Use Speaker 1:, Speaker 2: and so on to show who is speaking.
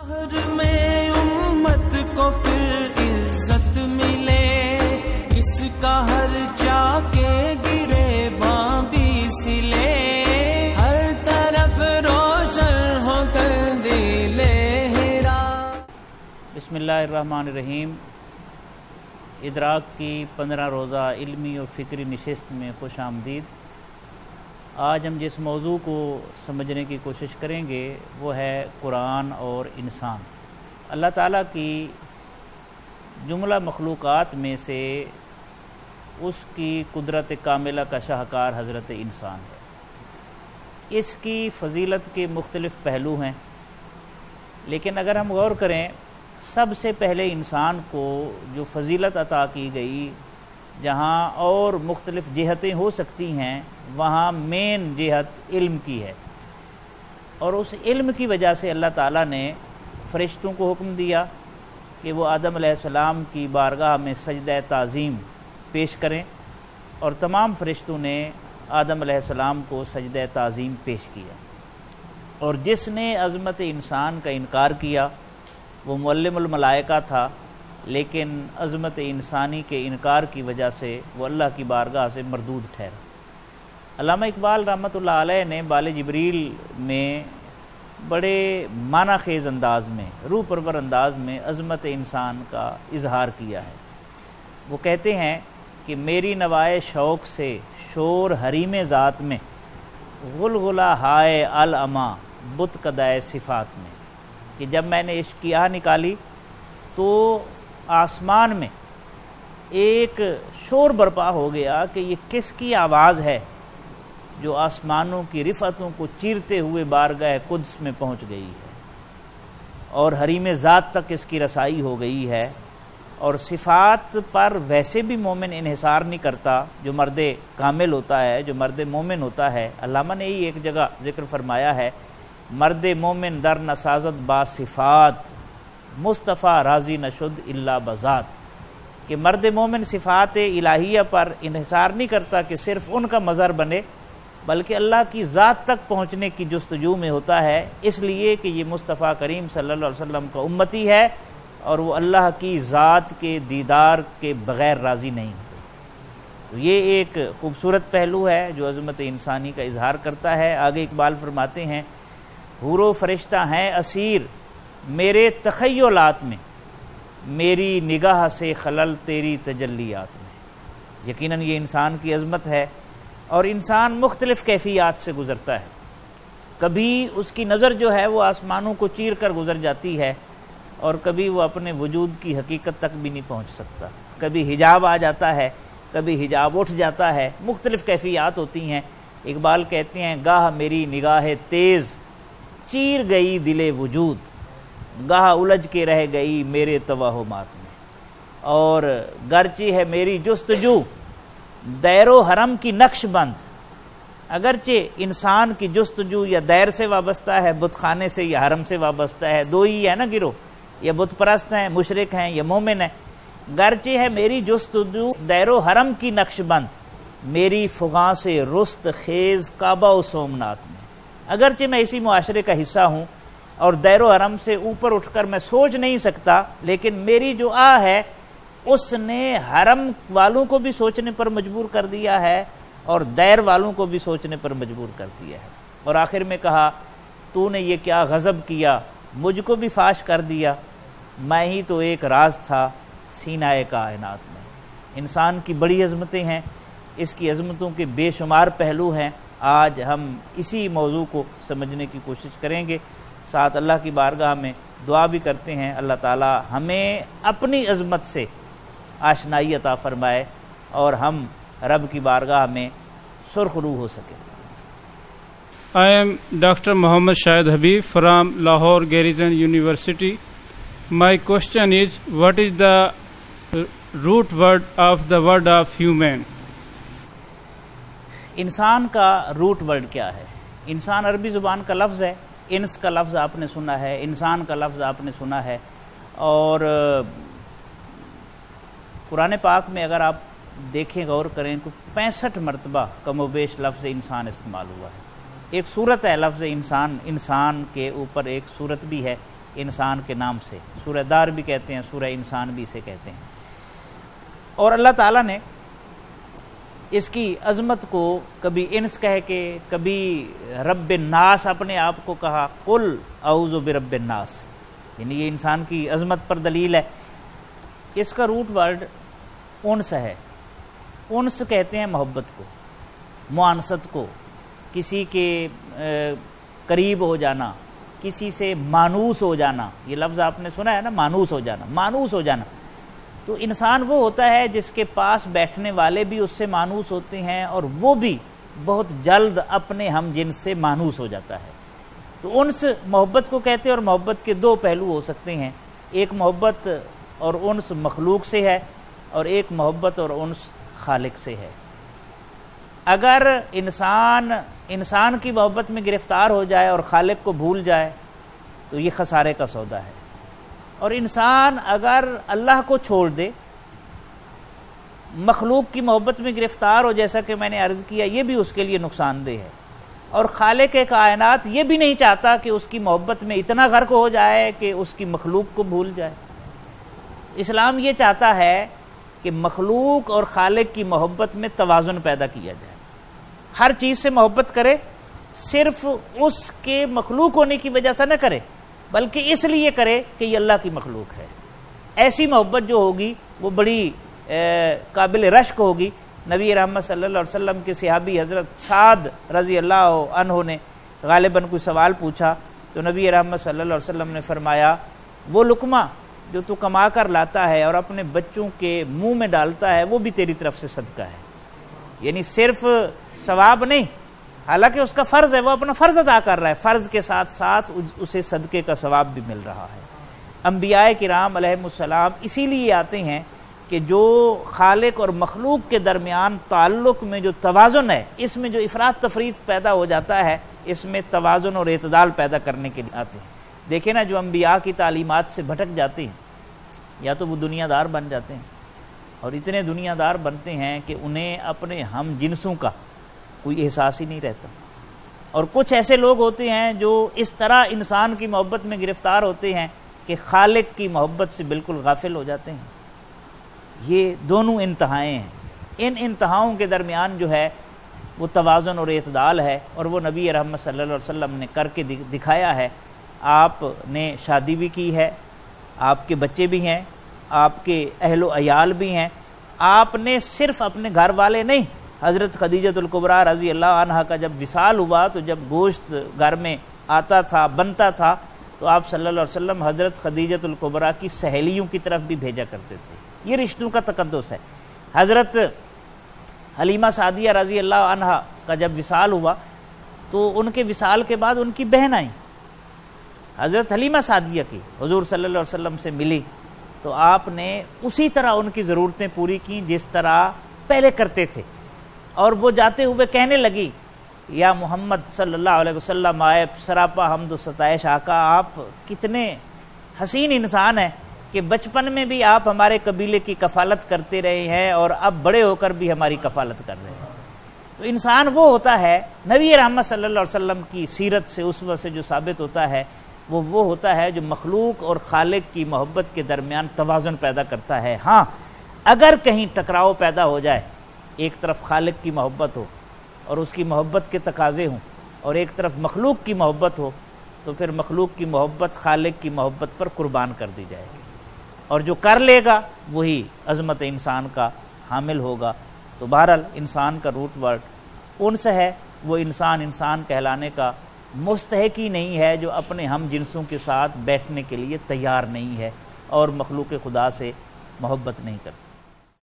Speaker 1: میں امت کو پھر عزت ملے، اس کا ہر چاکے گرے باں بھی سلے، ہر طرف روشن ہو کر دل ہرا۔
Speaker 2: بسم اللہ الرحمن الرحیم۔ ادراک کی 15 روزہ علمی اور فکری نشست میں خوش آمدید۔ آج ہم جس موضوع کو سمجھنے کی کوشش کریں گے وہ ہے قرآن اور انسان۔ اللہ تعالیٰ کی جملہ مخلوقات میں سے اس کی قدرت کاملہ کا شاہکار حضرت انسان ہے۔ اس کی فضیلت کے مختلف پہلو ہیں، لیکن اگر ہم غور کریں سب سے پہلے انسان کو جو فضیلت عطا کی گئی، جہاں اور مختلف جہتیں ہو سکتی ہیں وہاں مین جہت علم کی ہے، اور اس علم کی وجہ سے اللہ تعالیٰ نے فرشتوں کو حکم دیا کہ وہ آدم علیہ السلام کی بارگاہ میں سجدہ تعظیم پیش کریں، اور تمام فرشتوں نے آدم علیہ السلام کو سجدہ تعظیم پیش کیا، اور جس نے عظمت انسان کا انکار کیا وہ معلم الملائکہ تھا، لیکن عظمت انسانی کے انکار کی وجہ سے وہ اللہ کی بارگاہ سے مردود ٹھہرا۔ علامہ اقبال رحمۃ اللہ علیہ نے بال جبریل میں بڑے معنی خیز انداز میں، روح پرور انداز میں عظمت انسان کا اظہار کیا ہے۔ وہ کہتے ہیں کہ میری نوائے شوق سے شور حریم ذات میں، غلغلہ ہائے العما بت قدائے صفات میں، کہ جب میں نے عشق کی آہ نکالی تو آسمان میں ایک شور برپا ہو گیا کہ یہ کس کی آواز ہے جو آسمانوں کی رفعتوں کو چیرتے ہوئے بارگاہ قدس میں پہنچ گئی ہے، اور حریم ذات تک اس کی رسائی ہو گئی ہے، اور صفات پر ویسے بھی مومن انحصار نہیں کرتا جو مرد کامل ہوتا ہے، جو مرد مومن ہوتا ہے۔ علامہ نے ہی ایک جگہ ذکر فرمایا ہے، مرد مومن در نسازت با صفات، مصطفیٰ راضی نشد الا بذات، کہ مرد مومن صفات الہیہ پر انحصار نہیں کرتا کہ صرف ان کا مظہر بنے، بلکہ اللہ کی ذات تک پہنچنے کی جستجو میں ہوتا ہے، اس لیے کہ یہ مصطفیٰ کریم صلی اللہ علیہ وسلم کا امتی ہے، اور وہ اللہ کی ذات کے دیدار کے بغیر راضی نہیں ہوتے۔ تو یہ ایک خوبصورت پہلو ہے جو عظمت انسانی کا اظہار کرتا ہے۔ آگے اقبال فرماتے ہیں، حور و فرشتہ ہیں اسیر میرے تخیلات میں، میری نگاہ سے خلل تیری تجلیات میں۔ یقیناً یہ انسان کی عظمت ہے، اور انسان مختلف کیفیات سے گزرتا ہے۔ کبھی اس کی نظر جو ہے وہ آسمانوں کو چیر کر گزر جاتی ہے، اور کبھی وہ اپنے وجود کی حقیقت تک بھی نہیں پہنچ سکتا۔ کبھی حجاب آ جاتا ہے، کبھی حجاب اٹھ جاتا ہے، مختلف کیفیات ہوتی ہیں۔ اقبال کہتے ہیں، گاہ میری نگاہ تیز چیر گئی دل وجود، گاہ الجھ کے رہ گئی میرے توہمات میں، اور گرچہ ہے میری جستجو دیر و حرم کی نقش بند۔ اگرچہ انسان کی جستجو یا دیر سے وابستہ ہے، بت خانے سے یا حرم سے وابستہ ہے، دو ہی ہے نا گروہ، یا بت پرست ہیں، مشرک ہیں یا مومن ہیں۔ گرچہ ہے میری جستجو دیر و حرم کی نقش بند، میری فغاں سے رست خیز کعبہ و سومنات میں۔ اگرچہ میں اسی معاشرے کا حصہ ہوں اور دیر و حرم سے اوپر اٹھ کر میں سوچ نہیں سکتا، لیکن میری جو آہ ہے اس نے حرم والوں کو بھی سوچنے پر مجبور کر دیا ہے، اور دیر والوں کو بھی سوچنے پر مجبور کر دیا ہے۔ اور آخر میں کہا، تو نے یہ کیا غضب کیا، مجھ کو بھی فاش کر دیا، میں ہی تو ایک راز تھا سینہ کائنات میں۔ انسان کی بڑی عظمتیں ہیں، اس کی عظمتوں کے بے شمار پہلو ہیں۔ آج ہم اسی موضوع کو سمجھنے کی کوشش کریں گے، ساتھ اللہ کی بارگاہ میں دعا بھی کرتے ہیں اللہ تعالی ہمیں اپنی عظمت سے آشنائی عطا فرمائے، اور ہم رب کی بارگاہ میں سرخ روح ہو سکیں۔
Speaker 3: I am Dr. Muhammad Shahid Habib from Lahore Garrison University. My question is, what is the root word of the word of human?
Speaker 2: انسان کا روٹ ورڈ کیا ہے؟ انسان عربی زبان کا لفظ ہے، انس کا لفظ آپ نے سنا ہے، انسان کا لفظ آپ نے سنا ہے، اور قرآن پاک میں اگر آپ دیکھیں غور کریں تو 65 مرتبہ کم و بیش لفظ انسان استعمال ہوا ہے۔ ایک صورت ہے لفظ انسان، انسان کے اوپر ایک صورت بھی ہے انسان کے نام سے، سورہ دار بھی کہتے ہیں، سورہ انسان بھی اسے کہتے ہیں۔ اور اللہ تعالیٰ نے اس کی عظمت کو کبھی انس کہہ کے، کبھی رب الناس اپنے آپ کو کہا، قل اعوذ برب الناس، یعنی یہ انسان کی عظمت پر دلیل ہے۔ اس کا روٹ ورڈ انس ہے۔ انس کہتے ہیں محبت کو، معانست کو، کسی کے قریب ہو جانا، کسی سے مانوس ہو جانا۔ یہ لفظ آپ نے سنا ہے نا، مانوس ہو جانا، مانوس ہو جانا۔ تو انسان وہ ہوتا ہے جس کے پاس بیٹھنے والے بھی اس سے مانوس ہوتے ہیں، اور وہ بھی بہت جلد اپنے ہم جنس سے مانوس ہو جاتا ہے۔ تو انس محبت کو کہتے ہیں، اور محبت کے دو پہلو ہو سکتے ہیں، ایک محبت اور انس مخلوق سے ہے، اور ایک محبت اور انس خالق سے ہے۔ اگر انسان کی محبت میں گرفتار ہو جائے اور خالق کو بھول جائے تو یہ خسارے کا سودا ہے، اور انسان اگر اللہ کو چھوڑ دے، مخلوق کی محبت میں گرفتار ہو، جیسا کہ میں نے عرض کیا، یہ بھی اس کے لیے نقصان دہ ہے۔ اور خالق کائنات یہ بھی نہیں چاہتا کہ اس کی محبت میں اتنا غرق ہو جائے کہ اس کی مخلوق کو بھول جائے۔ اسلام یہ چاہتا ہے کہ مخلوق اور خالق کی محبت میں توازن پیدا کیا جائے، ہر چیز سے محبت کرے، صرف اس کے مخلوق ہونے کی وجہ سے نہ کرے، بلکہ اس لیے کرے کہ یہ اللہ کی مخلوق ہے۔ ایسی محبت جو ہوگی وہ بڑی قابل رشک ہوگی۔ نبی رحمت صلی اللہ علیہ وسلم کے صحابی حضرت سعد رضی اللہ عنہ نے غالباً کوئی سوال پوچھا، تو نبی رحمت صلی اللہ علیہ وسلم نے فرمایا، وہ لقمہ جو تو کما کر لاتا ہے اور اپنے بچوں کے منہ میں ڈالتا ہے، وہ بھی تیری طرف سے صدقہ ہے۔ یعنی صرف ثواب نہیں، حالانکہ اس کا فرض ہے، وہ اپنا فرض ادا کر رہا ہے، فرض کے ساتھ ساتھ اسے صدقے کا ثواب بھی مل رہا ہے۔ انبیاء کرام علیہم السلام اسی لیے آتے ہیں کہ جو خالق اور مخلوق کے درمیان تعلق میں جو توازن ہے، اس میں جو افراط تفریط پیدا ہو جاتا ہے، اس میں توازن اور اعتدال پیدا کرنے کے لیے آتے ہیں۔ دیکھیں نا، جو انبیاء کی تعلیمات سے بھٹک جاتے ہیں، یا تو وہ دنیا دار بن جاتے ہیں، اور اتنے دنیا دار بنتے ہیں کہ انہیں اپنے ہم جنسوں کا کوئی احساس ہی نہیں رہتا، اور کچھ ایسے لوگ ہوتے ہیں جو اس طرح انسان کی محبت میں گرفتار ہوتے ہیں کہ خالق کی محبت سے بالکل غافل ہو جاتے ہیں۔ یہ دونوں انتہائیں ہیں، ان انتہاؤں کے درمیان جو ہے وہ توازن اور اعتدال ہے، اور وہ نبی رحمت صلی اللہ علیہ وسلم نے کر کے دکھایا ہے۔ آپ نے شادی بھی کی ہے، آپ کے بچے بھی ہیں، آپ کے اہل و عیال بھی ہیں، آپ نے صرف اپنے گھر والے نہیں، حضرت خدیجۃ الکبریٰ رضی اللہ عنہا کا جب وصال ہوا تو جب گوشت گھر میں آتا تھا، بنتا تھا، تو آپ صلی اللہ علیہ وسلم حضرت خدیجۃ الکبریٰ کی سہیلیوں کی طرف بھی بھیجا کرتے تھے۔ یہ رشتوں کا تقدس ہے۔ حضرت حلیمہ سعدیہ رضی اللہ عنہا کا جب وصال ہوا تو ان کے وصال کے بعد ان کی بہن آئی، حضرت حلیمہ سعدیہ کی، حضور صلی اللہ علیہ وسلم سے ملی، تو آپ نے اسی طرح ان کی ضرورتیں پوری کی جس طرح پہلے کرتے تھے، اور وہ جاتے ہوئے کہنے لگی، یا محمد صلی اللہ علیہ وسلم، آئے سراپا حمد و ستائش آقا، آپ کتنے حسین انسان ہیں کہ بچپن میں بھی آپ ہمارے قبیلے کی کفالت کرتے رہے ہیں، اور اب بڑے ہو کر بھی ہماری کفالت کر رہے ہیں۔ تو انسان وہ ہوتا ہے، نبی رحمت صلی اللہ علیہ وسلم کی سیرت سے، اسوہ سے جو ثابت ہوتا ہے، وہ ہوتا ہے جو مخلوق اور خالق کی محبت کے درمیان توازن پیدا کرتا ہے۔ ہاں، اگر کہیں ٹکراؤ پیدا ہو جائے، ایک طرف خالق کی محبت ہو اور اس کی محبت کے تقاضے ہوں، اور ایک طرف مخلوق کی محبت ہو، تو پھر مخلوق کی محبت خالق کی محبت پر قربان کر دی جائے گی، اور جو کر لے گا وہی عظمت انسان کا حامل ہوگا۔ تو بہرحال انسان کا روٹ ورڈ انس ہے، وہ انسان کہلانے کا مستحق ہی نہیں ہے جو اپنے ہم جنسوں کے ساتھ بیٹھنے کے لیے تیار نہیں ہے اور مخلوق خدا سے محبت نہیں کرتا۔